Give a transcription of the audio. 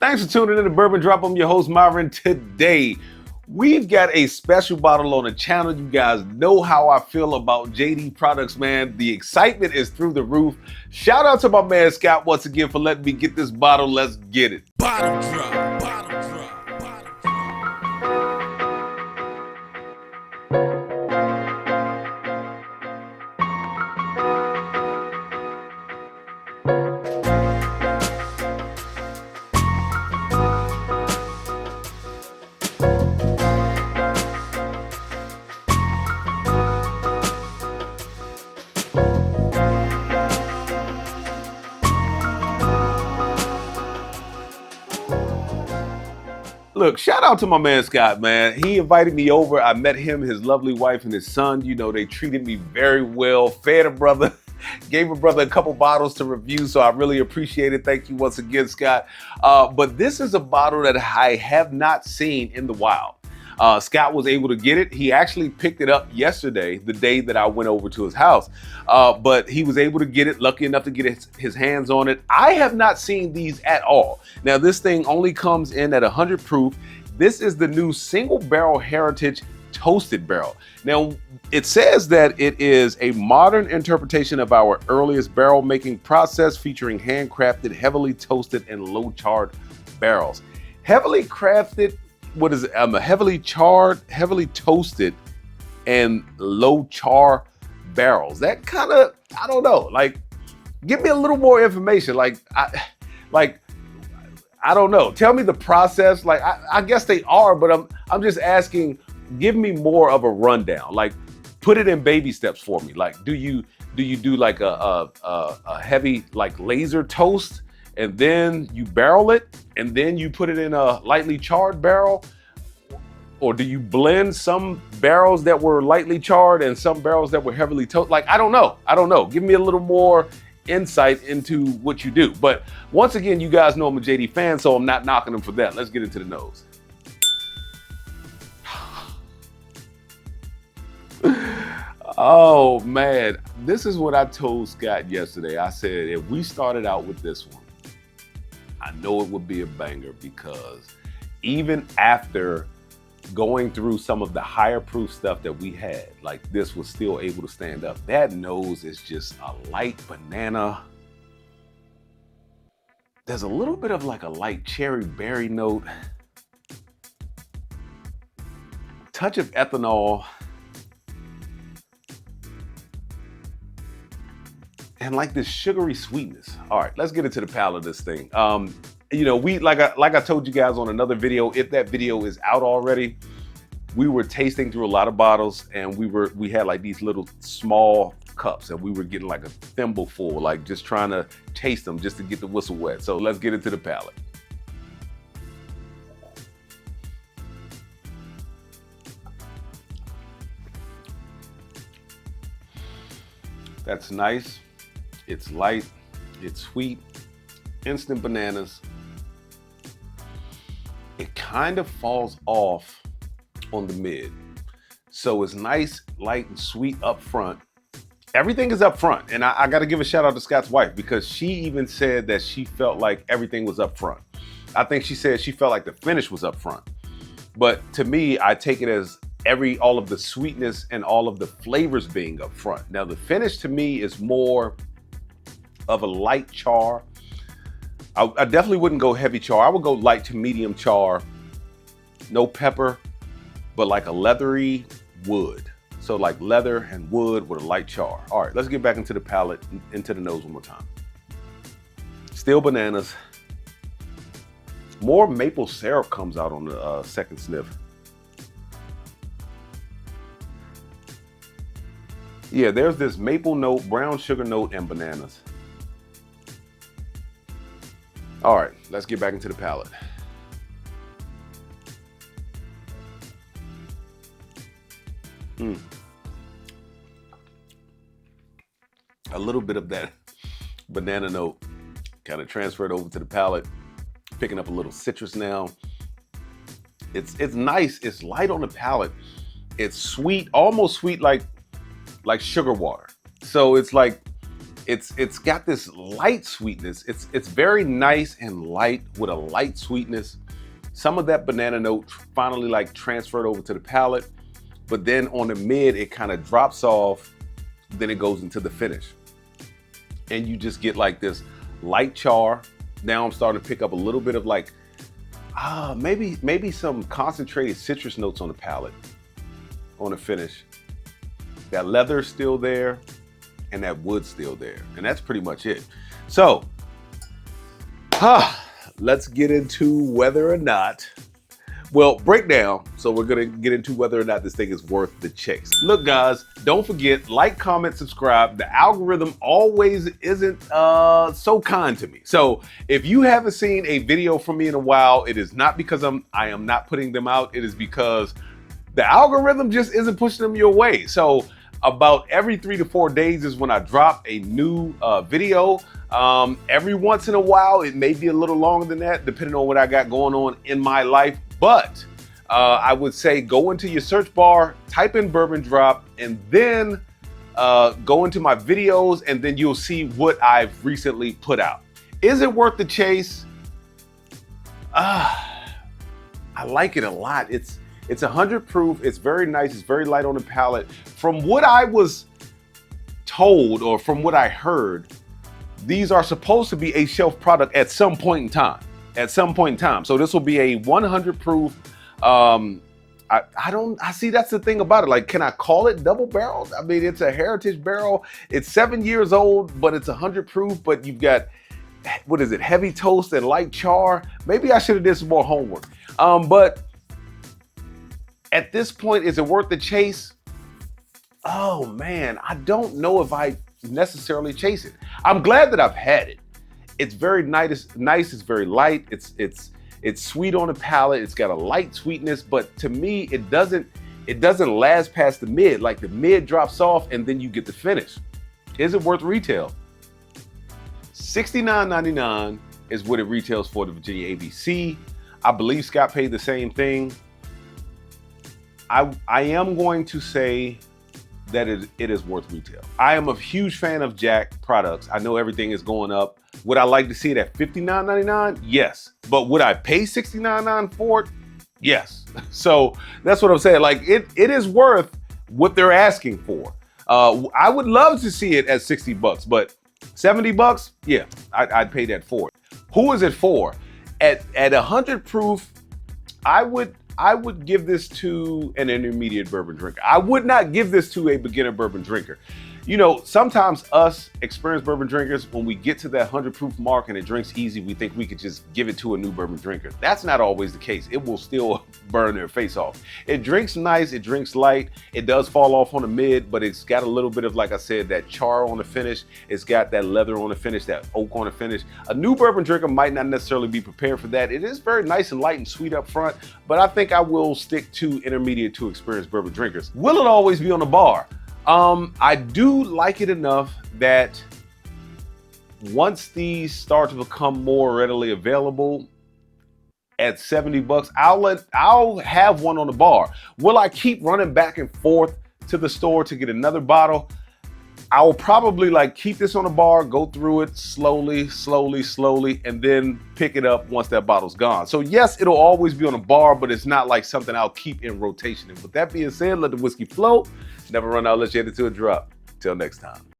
Thanks for tuning in to Bourbon Drop. I'm your host, Myron. Today, we've got a special bottle on the channel. You guys know how I feel about JD products, man. The excitement is through the roof. Shout out to my man, Scott, once again for letting me get this bottle. Let's get it. Bottle drop, bottle drop, bottle drop. Look, shout out to my man Scott, man. He invited me over. I met him, his lovely wife, and his son. You know, they treated me very well, fed a brother, gave a brother a couple bottles to review, so I really appreciate it. Thank you once again, Scott. But this is a bottle that I have not seen in the wild. Scott was able to get it. He actually picked it up yesterday, the day that I went over to his house. But he was able to get it, lucky enough to get his hands on it. I have not seen these at all. Now, this thing only comes in at 100 proof. This is the new single barrel heritage toasted barrel. Now, it says that it is a modern interpretation of our earliest barrel making process featuring handcrafted, heavily toasted, and low charred barrels. Heavily crafted, what is it? Heavily charred, heavily toasted, and low char barrels. That kind of, I don't know. Like, give me a little more information. I don't know. Tell me the process. Like, I guess they are, but I'm just asking. Give me more of a rundown. Like, put it in baby steps for me. Like, do you do like a heavy like laser toast? And then you barrel it, and then you put it in a lightly charred barrel? Or do you blend some barrels that were lightly charred and some barrels that were heavily toasted? Like, I don't know. Give me a little more insight into what you do. But once again, you guys know I'm a JD fan, so I'm not knocking him for that. Let's get into the nose. Oh man, this is what I told Scott yesterday. I said, if we started out with this one, I know it would be a banger, because even after going through some of the higher proof stuff that we had, like, this was still able to stand up. That nose is just a light banana. There's a little bit of like a light cherry berry note, touch of ethanol, and like this sugary sweetness. All right, let's get into the palate of this thing. You know, we like I told you guys on another video, if that video is out already, we were tasting through a lot of bottles, and we had like these little small cups, and we were getting like a thimble full, like just trying to taste them just to get the whistle wet. So let's get into the palate. That's nice. It's light, it's sweet, instant bananas. It kind of falls off on the mid. So it's nice, light, and sweet up front. Everything is up front. And I got to give a shout out to Scott's wife, because she even said that she felt like everything was up front. I think she said she felt like the finish was up front. But to me, I take it as all of the sweetness and all of the flavors being up front. Now, the finish to me is more of a light char. I definitely wouldn't go heavy char. I would go light to medium char. No pepper, but like a leathery wood. So like leather and wood with a light char. All right, let's get back into the palate, into the nose one more time. Still bananas. More maple syrup comes out on the second sniff. Yeah, there's this maple note, brown sugar note, and bananas. All right, let's get back into the palate. A little bit of that banana note kind of transferred over to the palate, picking up a little citrus now. It's nice. It's light on the palate. It's sweet, almost sweet like sugar water. So it's like It's got this light sweetness. It's very nice and light with a light sweetness. Some of that banana note finally like transferred over to the palate, but then on the mid, it kind of drops off, then it goes into the finish. And you just get like this light char. Now I'm starting to pick up a little bit of like, maybe some concentrated citrus notes on the palate, on the finish. That leather's still there and that wood's still there. And that's pretty much it. So, let's get into whether or not, well, breakdown. So we're gonna get into whether or not this thing is worth the chase. Look guys, don't forget, like, comment, subscribe. The algorithm always isn't so kind to me. So if you haven't seen a video from me in a while, it is not because I am not putting them out. It is because the algorithm just isn't pushing them your way. So about every 3 to 4 days is when I drop a new video. Every once in a while, it may be a little longer than that, depending on what I got going on in my life. But I would say go into your search bar, type in Bourbon Drop, and then go into my videos, and then you'll see what I've recently put out. Is it worth the chase? I like it a lot. It's 100 proof. It's very nice. It's very light on the palate. From what I was told, or from what I heard, these are supposed to be a shelf product at some point in time. So this will be a 100 proof. I see, that's the thing about it. Like, can I call it double barreled? I mean, it's a heritage barrel. It's 7 years old, but it's 100 proof. But you've got, what is it? Heavy toast and light char. Maybe I should have did some more homework. But at this point, is it worth the chase? Oh man, I don't know if I necessarily chase it. I'm glad that I've had it. It's very nice. It's very light. It's sweet on the palate. It's got a light sweetness, but to me, it doesn't last past the mid. Like, the mid drops off and then you get the finish. Is it worth retail? $69.99 is what it retails for the Virginia ABC. I believe Scott paid the same thing. I am going to say that it is worth retail. I am a huge fan of Jack products. I know everything is going up. Would I like to see it at $59.99? Yes. But would I pay $69.99 for it? Yes. So that's what I'm saying. Like, it is worth what they're asking for. I would love to see it at 60 bucks, but 70 bucks, yeah, I'd pay that for it. Who is it for? At 100 proof, I would give this to an intermediate bourbon drinker. I would not give this to a beginner bourbon drinker. You know, sometimes us experienced bourbon drinkers, when we get to that 100 proof mark and it drinks easy, we think we could just give it to a new bourbon drinker. That's not always the case. It will still burn their face off. It drinks nice, it drinks light. It does fall off on the mid, but it's got a little bit of, like I said, that char on the finish. It's got that leather on the finish, that oak on the finish. A new bourbon drinker might not necessarily be prepared for that. It is very nice and light and sweet up front, but I think I will stick to intermediate to experienced bourbon drinkers. Will it always be on the bar? I do like it enough that once these start to become more readily available at 70 bucks, I'll have one on the bar. Will I keep running back and forth to the store to get another bottle? I will probably like keep this on the bar, go through it slowly, and then pick it up once that bottle's gone. So yes, it'll always be on the bar, but it's not like something I'll keep in rotation. And with that being said, let the whiskey flow. Never run out, let's get it to a drop. Till next time.